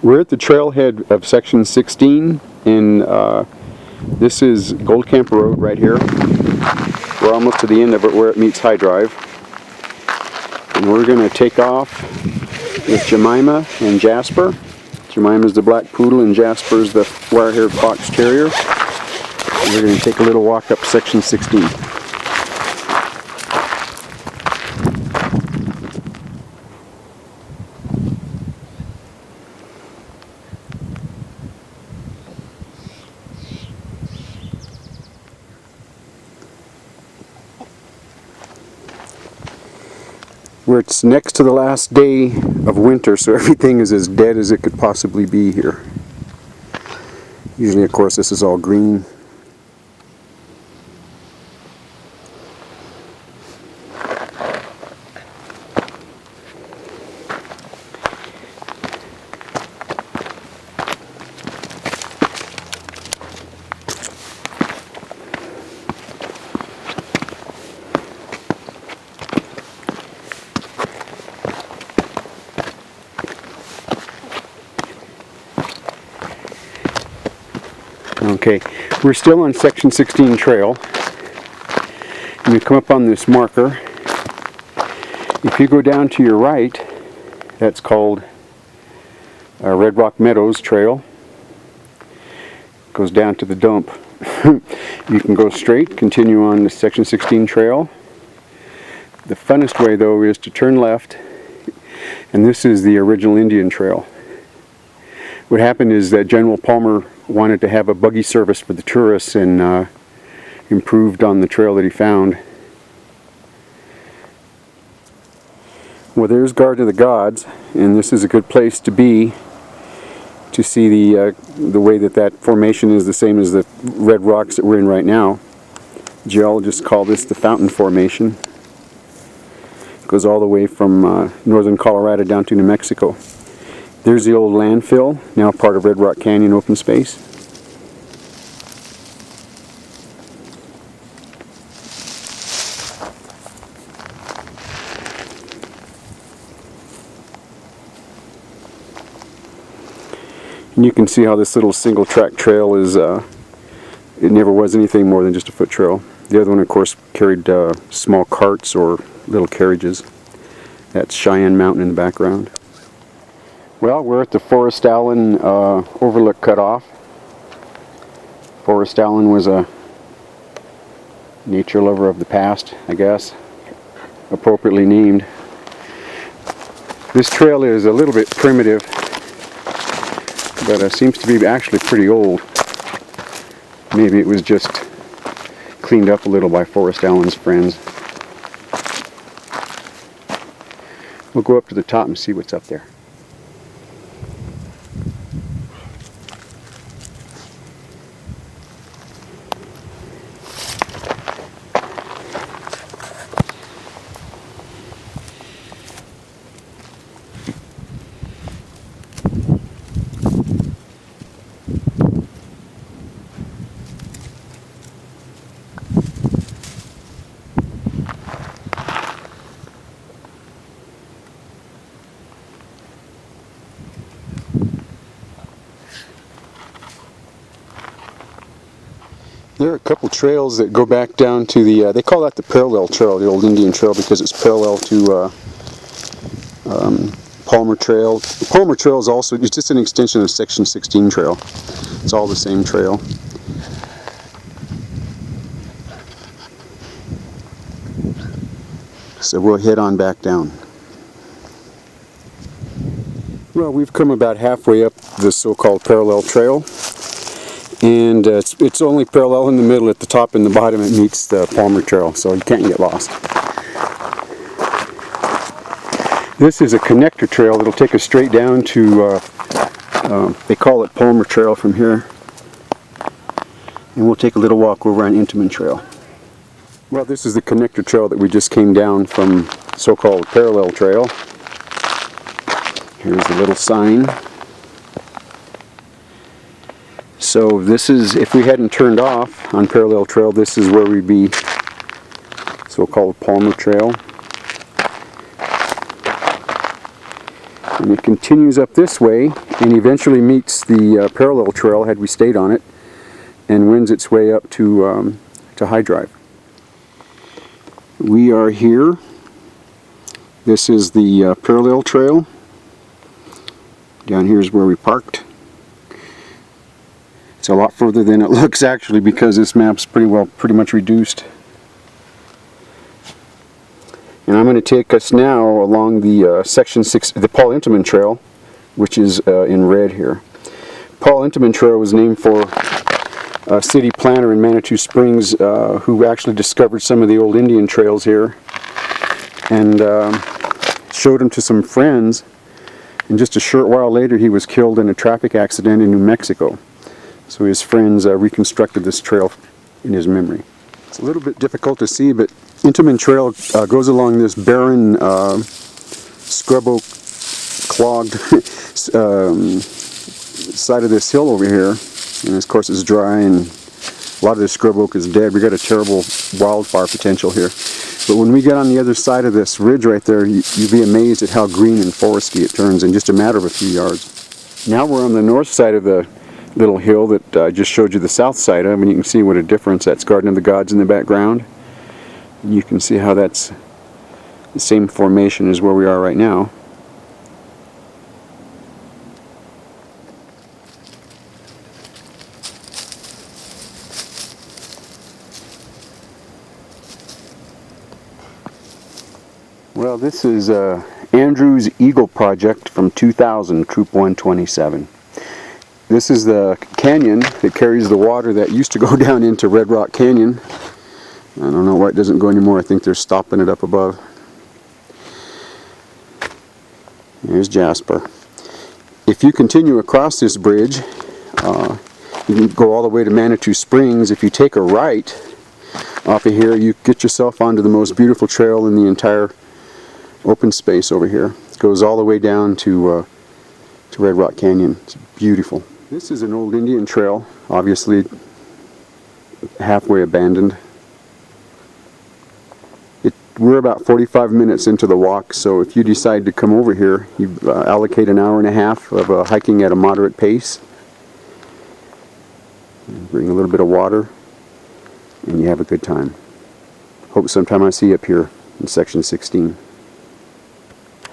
We're at the trailhead of section 16, and this is Gold Camp Road right here. We're almost to the end of it where it meets High Drive. And we're going to take off with Jemima and Jasper. Jemima's the black poodle and Jasper's the wire-haired fox terrier. And we're going to take a little walk up section 16. Where it's next to the last day of winter, so everything is as dead as it could possibly be here. Usually, of course, this is all green. Okay, we're still on section 16 trail, and we come up on this marker. If you go down to your right, that's called Red Rock Meadows Trail. It goes down to the dump. You can go straight, continue on the section 16 trail. The funnest way, though, is to turn left, and this is the original Indian Trail. What happened is that General Palmer wanted to have a buggy service for the tourists and improved on the trail that he found. Well, there's Garden of the Gods, and this is a good place to be to see the way that formation is the same as the red rocks that we're in right now. Geologists call this the Fountain Formation. It goes all the way from northern Colorado down to New Mexico. There's the old landfill, now part of Red Rock Canyon open space. And you can see how this little single track trail is, it never was anything more than just a foot trail. The other one, of course, carried small carts or little carriages. That's Cheyenne Mountain in the background. Well, we're at the Forrest Allen Overlook Cutoff. Forrest Allen was a nature lover of the past, I guess, appropriately named. This trail is a little bit primitive, but seems to be actually pretty old. Maybe it was just cleaned up a little by Forrest Allen's friends. We'll go up to the top and see what's up there. There are a couple trails that go back down to the, they call that the parallel trail, the old Indian Trail, because it's parallel to Palmer Trail. The Palmer Trail is also, it's just an extension of section 16 trail. It's all the same trail. So we'll head on back down. Well, we've come about halfway up this so-called parallel trail. And it's only parallel in the middle. At the top and the bottom it meets the Palmer Trail, so you can't get lost. This is a connector trail that'll take us straight down to, they call it Palmer Trail from here. And we'll take a little walk over on Intamin Trail. Well, this is the connector trail that we just came down from, so-called parallel trail. Here's the little sign. So this is, if we hadn't turned off on Parallel Trail, this is where we'd be, so-called Palmer Trail. And it continues up this way and eventually meets the parallel trail had we stayed on it, and wends its way up to High Drive. We are here. This is the parallel trail. Down here is where we parked. It's a lot further than it looks actually, because this map's pretty much reduced. And I'm going to take us now along the section 6, the Paul Intamin Trail, which is in red here. Paul Intamin Trail was named for a city planner in Manitou Springs who actually discovered some of the old Indian trails here and showed them to some friends. And just a short while later, he was killed in a traffic accident in New Mexico. So his friends reconstructed this trail in his memory. It's a little bit difficult to see, but Intamin Trail goes along this barren, scrub oak clogged side of this hill over here. And of course it's dry and a lot of this scrub oak is dead. We got a terrible wildfire potential here. But when we get on the other side of this ridge right there, you'd be amazed at how green and foresty it turns in just a matter of a few yards. Now we're on the north side of the little hill that I just showed you the south side of, and you can see what a difference. That's Garden of the Gods in the background. And you can see how that's the same formation as where we are right now. Well, this is Andrew's Eagle Project from 2000, Troop 127. This is the canyon that carries the water that used to go down into Red Rock Canyon. I don't know why it doesn't go anymore. I think they're stopping it up above. Here's Jasper. If you continue across this bridge, you can go all the way to Manitou Springs. If you take a right off of here, you get yourself onto the most beautiful trail in the entire open space over here. It goes all the way down to Red Rock Canyon. It's beautiful. This is an old Indian trail, obviously halfway abandoned. We're about 45 minutes into the walk, so if you decide to come over here, you allocate an hour and a half of hiking at a moderate pace. Bring a little bit of water, and you have a good time. Hope sometime I see you up here in section 16.